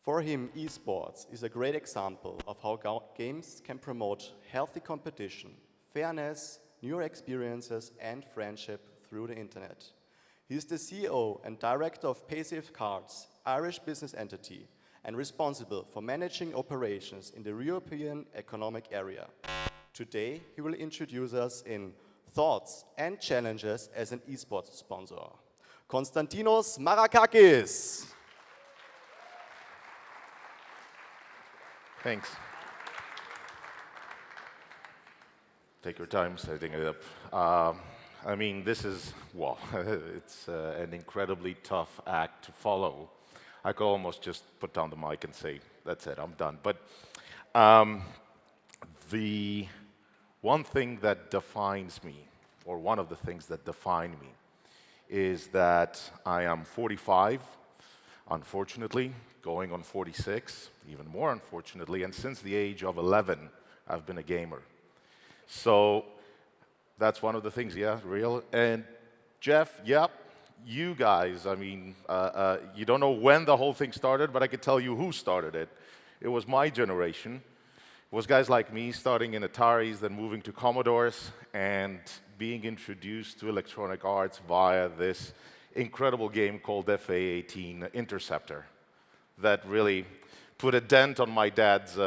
For him, esports is a great example of how games can promote healthy competition, fairness, newer experiences, and friendship through the internet. He is the CEO and director of Paysafe Cards, Irish business entity, and responsible for managing operations in the European Economic Area. Today, he will introduce us in thoughts and challenges as an esports sponsor. Konstantinos Maragkakis. Thanks. Take your time setting it up. I mean, this is, well, it's an incredibly tough act to follow. I could almost just put down the mic and say, that's it, I'm done. But the one thing that defines me, or one of the things that define me, is that I am 45, unfortunately, going on 46, even more unfortunately, and since the age of 11, I've been a gamer. So that's one of the things, yeah, real. And Jeff, yep, you guys, I mean, you don't know when the whole thing started, but I could tell you who started it. It was my generation. It was guys like me starting in Ataris, then moving to Commodores, and being introduced to Electronic Arts via this incredible game called FA-18 Interceptor that really put a dent on my dad's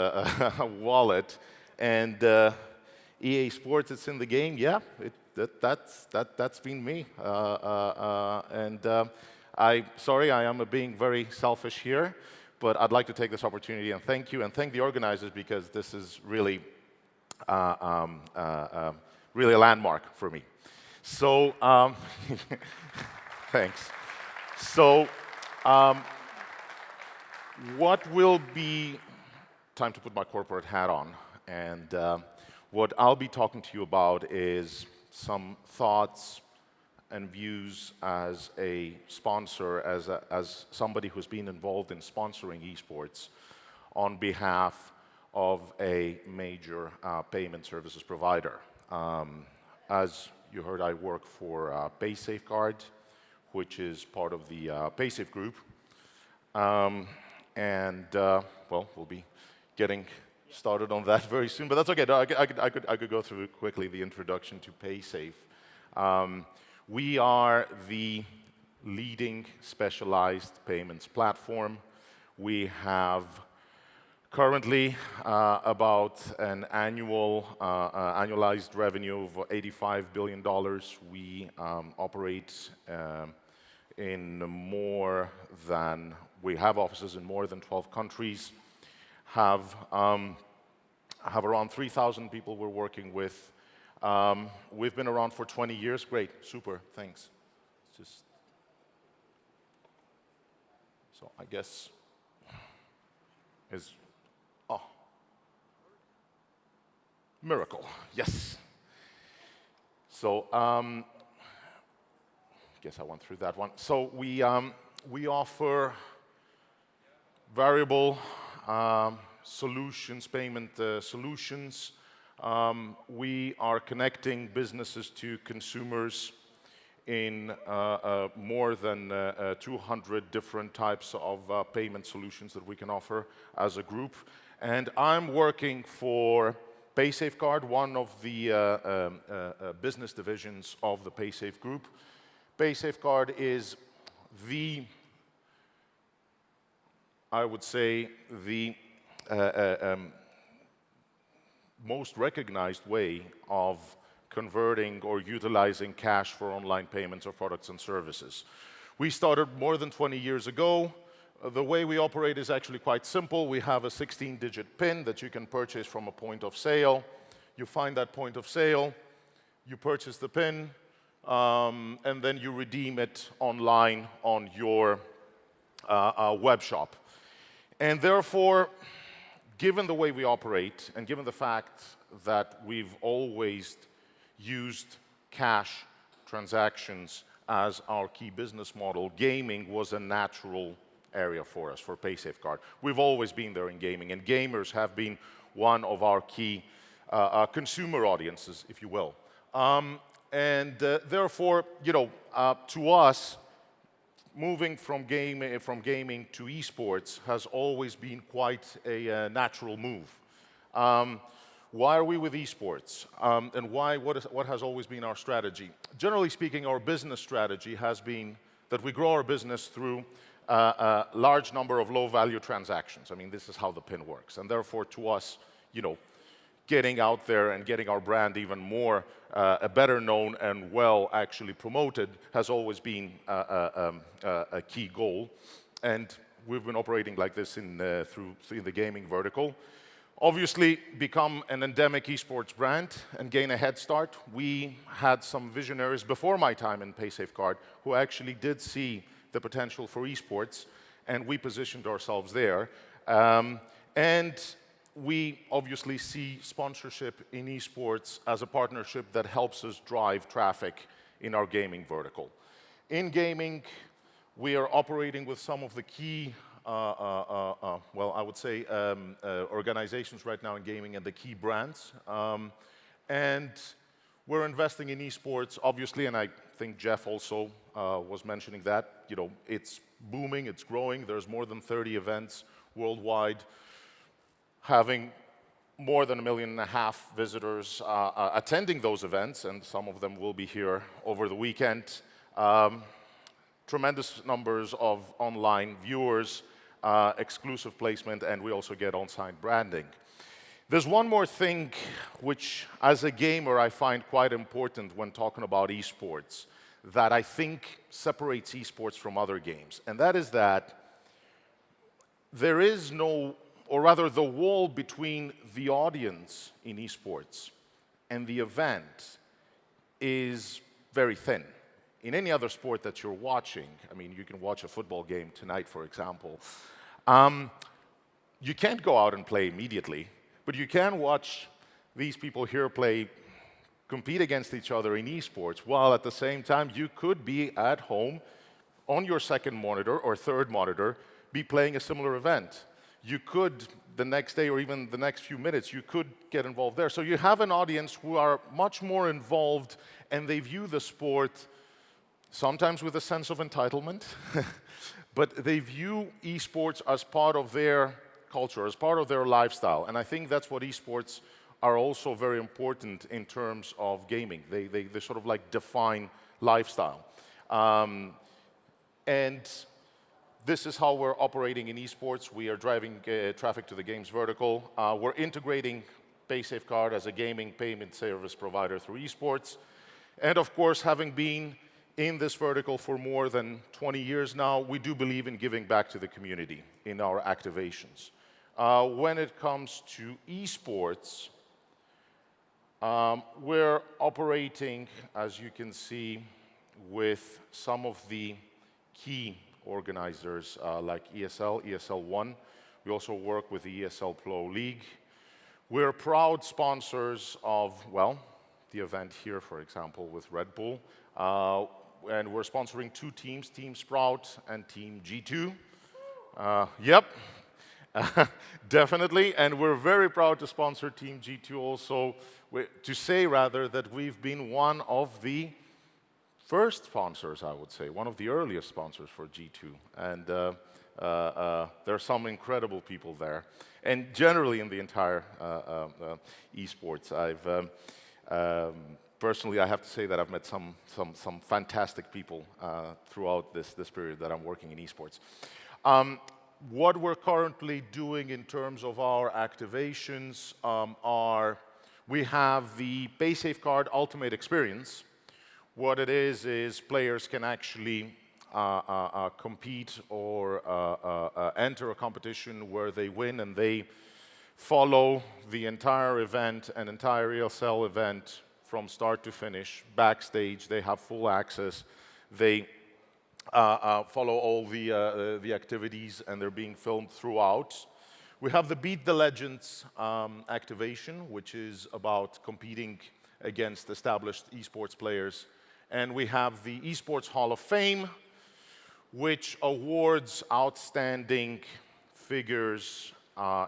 wallet. And EA Sports, it's in the game, yeah, that's been me. Sorry, I am being very selfish here, but I'd like to take this opportunity and thank you and thank the organizers because this is really, really a landmark for me. So, thanks. So, what will be, time to put my corporate hat on, and what I'll be talking to you about is some thoughts and views as a sponsor, as somebody who's been involved in sponsoring esports on behalf of a major payment services provider. As you heard, I work for Paysafe Card, which is part of the Paysafe group. Well, we'll be getting started on that very soon, but that's okay. No, I could go through quickly the introduction to Paysafe. We are the leading specialized payments platform. We have currently about an annualized revenue of $85 billion. We operate we have offices in more than 12 countries, have around 3,000 people we're working with. We've been around for 20 years. Great, super, thanks. So I guess miracle, yes. So guess I went through that one. So we offer variable solutions, payment solutions. We are connecting businesses to consumers in more than 200 different types of payment solutions that we can offer as a group. And I'm working for Paysafe Card, one of the business divisions of the Paysafe group. Paysafe Card is I would say, the most recognized way of converting or utilizing cash for online payments or products and services. We started more than 20 years ago. The way we operate is actually quite simple. We have a 16-digit PIN that you can purchase from a point of sale. You find that point of sale, you purchase the PIN, and then you redeem it online on your web shop. And therefore, given the way we operate, and given the fact that we've always used cash transactions as our key business model, gaming was a natural area for us, for Paysafe Card. We've always been there in gaming, and gamers have been one of our key consumer audiences, if you will. Therefore, you know, to us, moving from gaming to esports has always been quite a natural move. Why are we with esports? And what has always been our strategy? Generally speaking, our business strategy has been that we grow our business through a large number of low-value transactions. I mean, this is how the pin works. And therefore, to us, you know, getting out there and getting our brand even more better known and well actually promoted has always been a key goal. And we've been operating like this in the gaming vertical. Obviously, become an endemic esports brand and gain a head start. We had some visionaries before my time in Paysafe who actually did see the potential for esports, and we positioned ourselves there. And we obviously see sponsorship in esports as a partnership that helps us drive traffic in our gaming vertical. In gaming, we are operating with some of the key, well, I would say, organizations right now in gaming and the key brands. And we're investing in esports, obviously, and I think Jeff also was mentioning that. You know, it's booming, it's growing. There's more than 30 events worldwide, having more than 1.5 million visitors attending those events, and some of them will be here over the weekend. Tremendous numbers of online viewers, exclusive placement, and we also get on-site branding. There's one more thing which, as a gamer, I find quite important when talking about esports, that I think separates esports from other games, and that is that there is no, or rather the wall between the audience in esports and the event is very thin. In any other sport that you're watching, I mean, you can watch a football game tonight, for example, you can't go out and play immediately, but you can watch these people here compete against each other in esports, while at the same time you could be at home on your second monitor or third monitor, be playing a similar event. You could, the next day or even the next few minutes, you could get involved there. So you have an audience who are much more involved, and they view the sport sometimes with a sense of entitlement, but they view esports as part of their culture, as part of their lifestyle. And I think that's what esports are also very important in terms of gaming. They sort of like define lifestyle. And this is how we're operating in esports. We are driving traffic to the games vertical. We're integrating Paysafe as a gaming payment service provider through esports. And of course, having been in this vertical for more than 20 years now, we do believe in giving back to the community in our activations. When it comes to esports, we're operating, as you can see, with some of the key organizers like ESL, ESL1. We also work with the ESL Pro League. We're proud sponsors of, well, the event here, for example, with Red Bull. And we're sponsoring 2 teams, Team Sprout and Team G2. Yep, definitely. And we're very proud to sponsor Team G2 also, to say rather that we've been one of the first sponsors, I would say, one of the earliest sponsors for G2. And there are some incredible people there. And generally in the entire esports, personally, I have to say that I've met some fantastic people throughout this period that I'm working in esports. What we're currently doing in terms of our activations we have the Paysafe Card Ultimate Experience. What it is players can actually compete or enter a competition where they win and they follow the entire event, an entire ESL event from start to finish, backstage. They have full access. They follow all the activities, and they're being filmed throughout. We have the Beat the Legends activation, which is about competing against established esports players. And we have the Esports Hall of Fame, which awards outstanding figures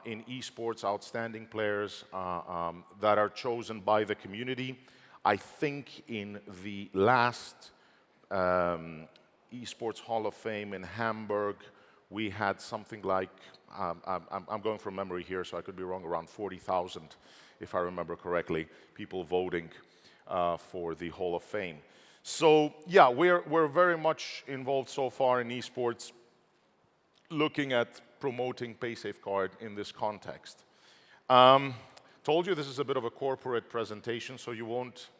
in esports, outstanding players that are chosen by the community. I think in the last eSports Hall of Fame in Hamburg, we had something like, I'm going from memory here, so I could be wrong, around 40,000, if I remember correctly, people voting for the Hall of Fame. So yeah, we're very much involved so far in esports, looking at promoting Paysafe card in this context. Told you this is a bit of a corporate presentation, so you won't,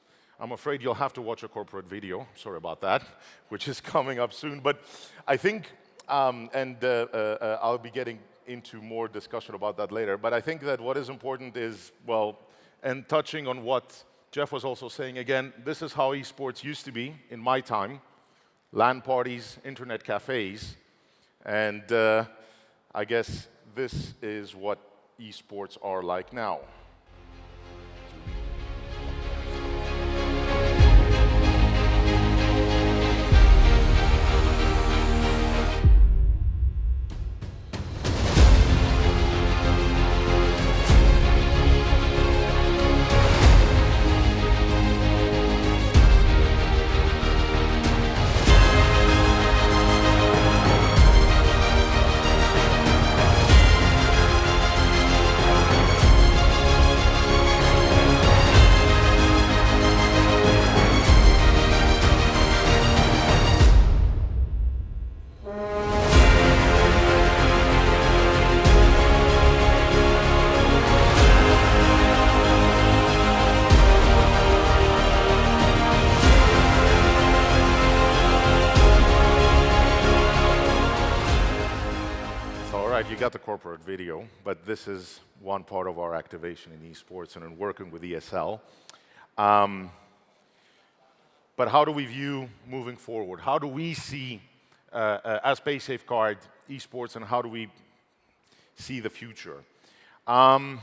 I'm afraid you'll have to watch a corporate video, sorry about that, which is coming up soon. But I think, I'll be getting into more discussion about that later, but I think that what is important is, well, and touching on what Jeff was also saying again, this is how esports used to be in my time, LAN parties, internet cafes, and I guess this is what esports are like now. You got the corporate video, but this is one part of our activation in esports and in working with ESL. But how do we view moving forward? How do we see, as Paysafe card, esports, and how do we see the future? Well,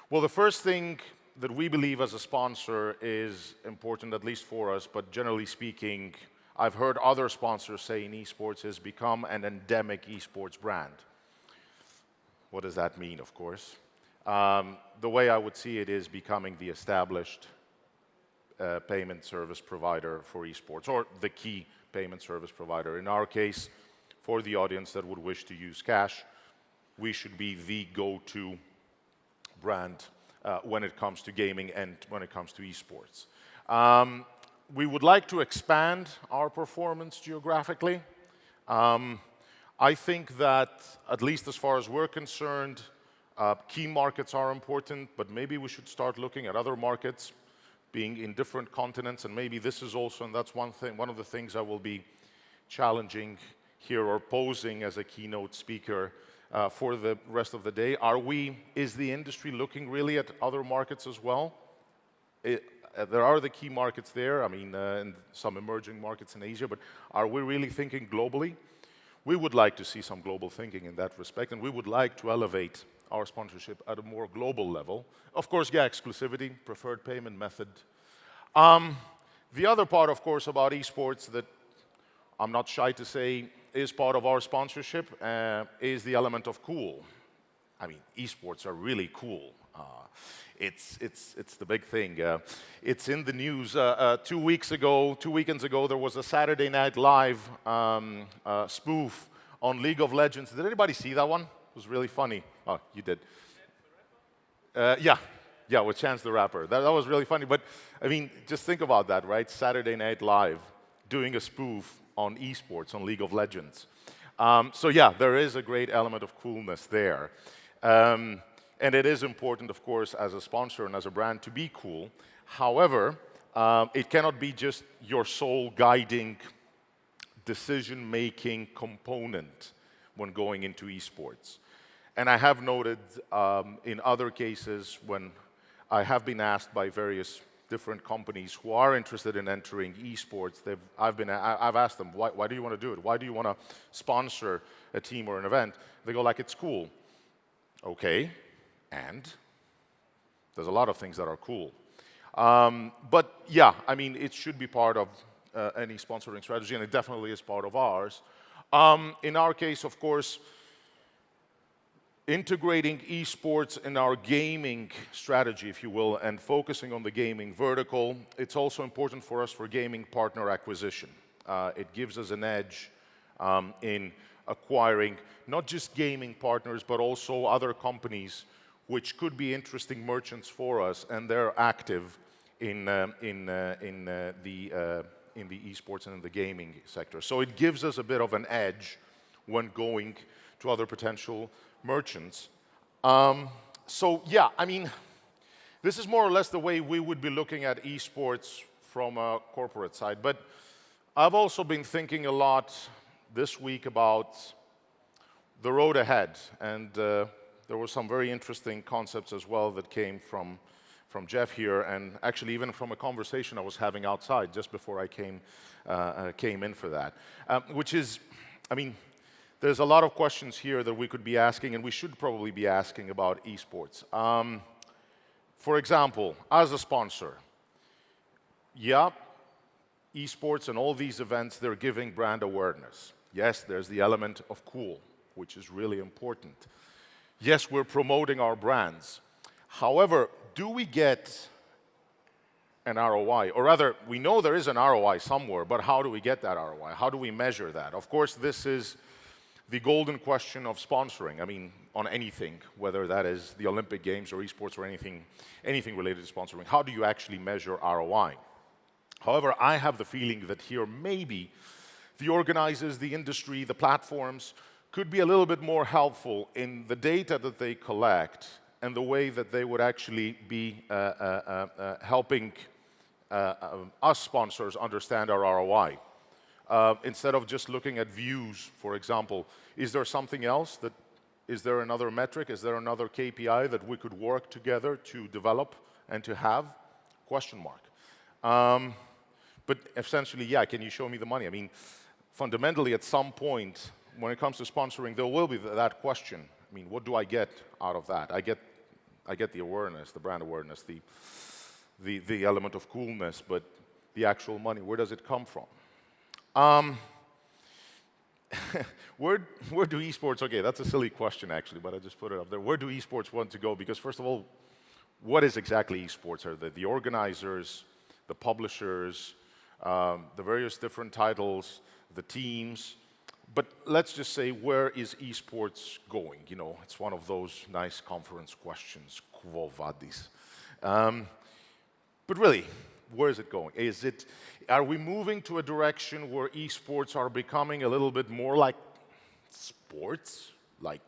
the first thing that we believe as a sponsor is important, at least for us, but generally speaking, I've heard other sponsors say in esports has become an endemic esports brand. What does that mean, of course? The way I would see it is becoming the established payment service provider for esports, or the key payment service provider. In our case, for the audience that would wish to use cash, we should be the go-to brand when it comes to gaming and when it comes to esports. We would like to expand our performance geographically. I think that, at least as far as we're concerned, key markets are important, but maybe we should start looking at other markets being in different continents, and maybe this is also, and that's one of the things I will be challenging here or posing as a keynote speaker for the rest of the day. Is the industry looking really at other markets as well? There are the key markets there, I mean, and some emerging markets in Asia, but are we really thinking globally? We would like to see some global thinking in that respect, and we would like to elevate our sponsorship at a more global level. Of course, yeah, exclusivity, preferred payment method. The other part, of course, about esports that I'm not shy to say is part of our sponsorship is the element of cool. I mean, esports are really cool. It's the big thing. It's in the news. 2 weekends ago, there was a Saturday Night Live spoof on League of Legends. Did anybody see that one? It was really funny. Oh, you did. Yeah, with Chance the Rapper. That was really funny. But I mean, just think about that, right? Saturday Night Live doing a spoof on esports, on League of Legends. So yeah, there is a great element of coolness there. And it is important, of course, as a sponsor and as a brand to be cool. However, it cannot be just your sole guiding decision-making component when going into esports. And I have noted in other cases when I have been asked by various different companies who are interested in entering esports, I've asked them, why do you want to do it? Why do you want to sponsor a team or an event? They go like, it's cool. Okay. And there's a lot of things that are cool. But yeah, I mean, it should be part of any sponsoring strategy, and it definitely is part of ours. In our case, of course, integrating esports in our gaming strategy, if you will, and focusing on the gaming vertical, it's also important for us for gaming partner acquisition. it gives us an edge in acquiring not just gaming partners, but also other companies which could be interesting merchants for us, and they're active in the esports and in the gaming sector. So it gives us a bit of an edge when going to other potential merchants. So yeah, I mean, this is more or less the way we would be looking at esports from a corporate side. But I've also been thinking a lot this week about the road ahead, and there were some very interesting concepts as well that came from Jeff here, and actually even from a conversation I was having outside just before I came in for that, which is, I mean, there's a lot of questions here that we could be asking, and we should probably be asking about esports. For example, as a sponsor, yeah, esports and all these events, they're giving brand awareness. Yes, there's the element of cool, which is really important. Yes, we're promoting our brands. However, do we get an ROI? Or rather, we know there is an ROI somewhere, but how do we get that ROI? How do we measure that? Of course, this is the golden question of sponsoring. I mean, on anything, whether that is the Olympic Games or esports or anything related to sponsoring. How do you actually measure ROI? However, I have the feeling that here maybe the organizers, the industry, the platforms could be a little bit more helpful in the data that they collect and the way that they would actually be helping us sponsors understand our ROI. Instead of just looking at views, for example, is there something else that, is there another metric, is there another KPI that we could work together to develop and to have? Question mark. But essentially, yeah, can you show me the money? I mean, fundamentally, at some point, when it comes to sponsoring, there will be that question. I mean, what do I get out of that? I get the awareness, the brand awareness, the element of coolness, but the actual money, where does it come from? Where do esports, okay, that's a silly question actually, but I just put it up there. Where do esports want to go? Because first of all, what is exactly esports? Are they the organizers, the publishers, the various different titles, the teams? But let's just say, where is esports going? You know, it's one of those nice conference questions, quo vadis. But really, where is it going? Are we moving to a direction where esports are becoming a little bit more like sports, like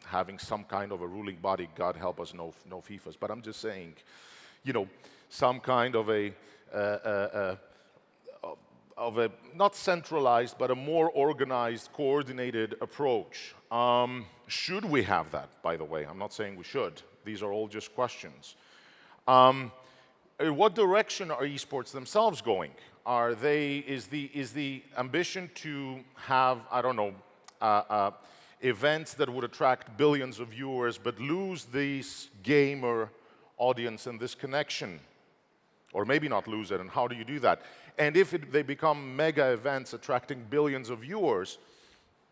having some kind of a ruling body? God help us, no FIFAs. But I'm just saying, you know, some kind of a not centralized, but a more organized, coordinated approach. Should we have that, by the way? I'm not saying we should. These are all just questions. In what direction are esports themselves going? Is the ambition to have, I don't know, events that would attract billions of viewers, but lose this gamer audience and this connection? Or maybe not lose it, and how do you do that? And if they become mega events attracting billions of viewers,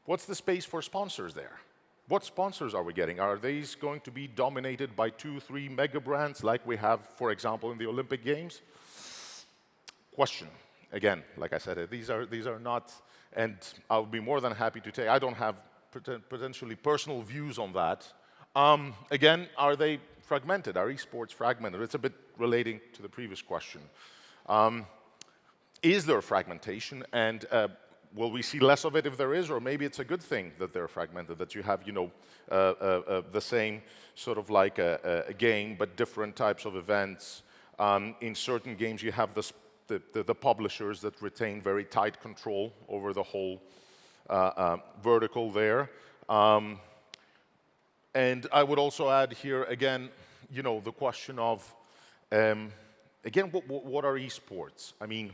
what's the space for sponsors there? What sponsors are we getting? Are these going to be dominated by 2-3 mega brands like we have, for example, in the Olympic Games? Question. Again, like I said, these are not, and I'll be more than happy to take, I don't have potentially personal views on that. Again, are they fragmented? Are esports fragmented? It's a bit relating to the previous question. Is there fragmentation, and will we see less of it if there is, or maybe it's a good thing that they're fragmented, that you have, you know, the same sort of like a game, but different types of events. In certain games, you have the publishers that retain very tight control over the whole vertical there. And I would also add here, again, you know, the question of, again, what are esports? I mean,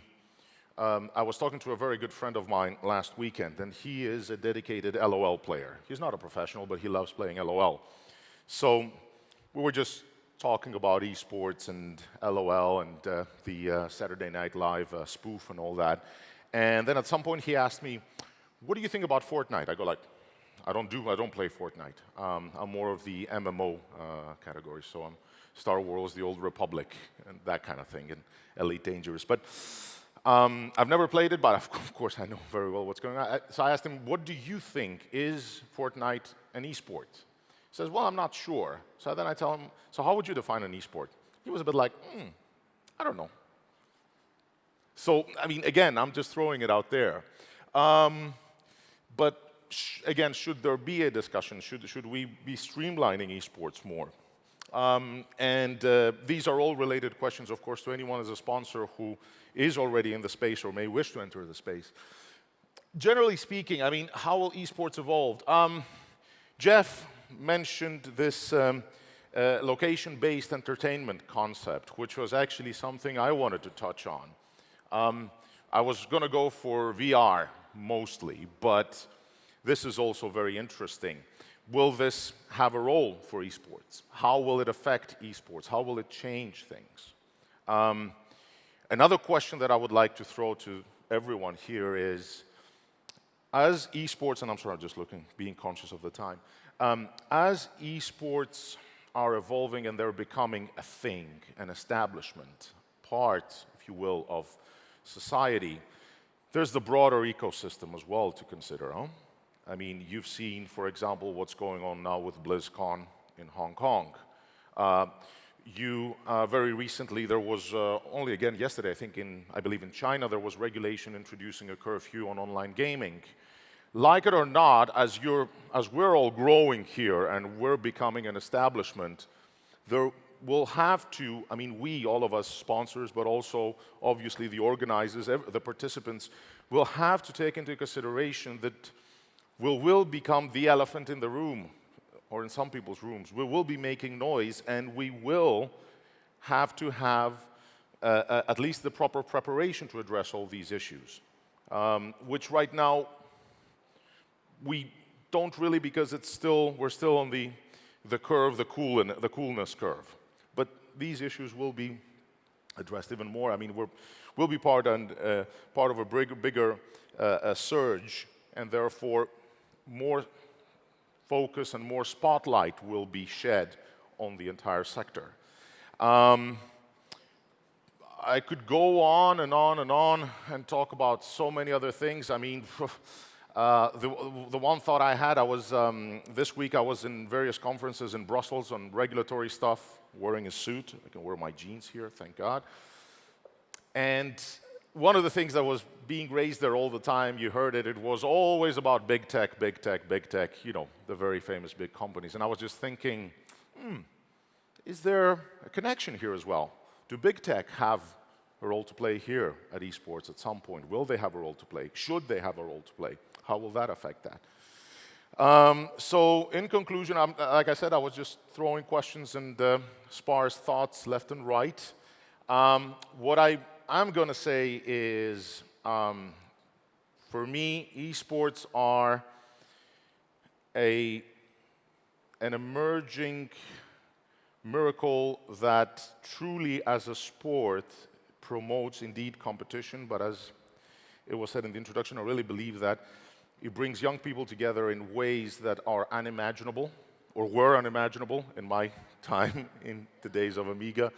I was talking to a very good friend of mine last weekend, and he is a dedicated LOL player. He's not a professional, but he loves playing LOL. So we were just talking about esports and LOL and the Saturday Night Live spoof and all that. And then at some point he asked me, what do you think about Fortnite? I go like, I don't play Fortnite. I'm more of the MMO category, so I'm Star Wars, the Old Republic, and that kind of thing, and Elite Dangerous. But I've never played it, but of course I know very well what's going on. So I asked him, what do you think, is Fortnite an esport? He says, well, I'm not sure. So then I tell him, so how would you define an esport? He was a bit like, I don't know. So, I mean, again, I'm just throwing it out there. But again, should there be a discussion? Should we be streamlining esports more? These are all related questions, of course, to anyone as a sponsor who is already in the space or may wish to enter the space. Generally speaking, I mean, how will esports evolve? Jeff mentioned this location-based entertainment concept, which was actually something I wanted to touch on. I was going to go for VR mostly, but this is also very interesting. Will this have a role for esports? How will it affect esports? How will it change things? Another question that I would like to throw to everyone here is, as esports, and I'm sorry, I'm just being conscious of the time, as esports are evolving and they're becoming a thing, an establishment, part, if you will, of society, there's the broader ecosystem as well to consider. Huh? I mean, you've seen, for example, what's going on now with BlizzCon in Hong Kong. Very recently, there was, only again yesterday, I believe in China, there was regulation introducing a curfew on online gaming. Like it or not, as we're all growing here and we're becoming an establishment, there will have to, I mean, all of us sponsors, but also obviously the organizers, the participants, will have to take into consideration that we will become the elephant in the room, or in some people's rooms. We will be making noise, and we will have to have at least the proper preparation to address all these issues, which right now we don't really, because we're still on the curve, the coolness curve. But these issues will be addressed even more. I mean, we'll be part of a bigger surge, and therefore more focus and more spotlight will be shed on the entire sector. I could go on and on and on and talk about so many other things. I mean, the one thought I had, this week I was in various conferences in Brussels on regulatory stuff, wearing a suit. I can wear my jeans here, thank God. And one of the things that was being raised there all the time, you heard it, it was always about big tech, big tech, big tech, you know, the very famous big companies. And I was just thinking, is there a connection here as well? Do big tech have a role to play here at esports at some point? Will they have a role to play? Should they have a role to play? How will that affect that? So in conclusion, like I said, I was just throwing questions and sparse thoughts left and right. What I'm going to say is, for me, esports are an emerging miracle that truly, as a sport, promotes indeed competition, but as it was said in the introduction, I really believe that it brings young people together in ways that are unimaginable, or were unimaginable in my time in the days of Amiga.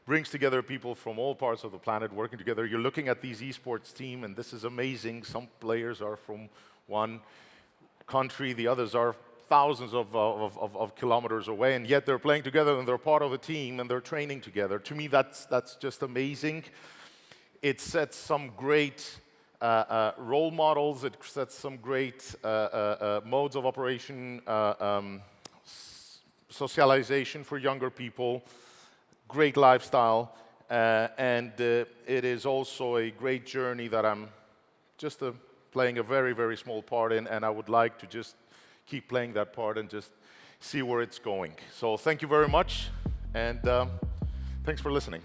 Brings together people from all parts of the planet working together. You're looking at these esports team, and this is amazing. Some players are from one country, the others are thousands of kilometers away, and yet they're playing together and they're part of a team and they're training together. To me, that's just amazing. It sets some great role models. It sets some great modes of operation, socialization for younger people. Great lifestyle, and it is also a great journey that I'm just playing a very, very small part in, and I would like to just keep playing that part and just see where it's going. So thank you very much, and thanks for listening.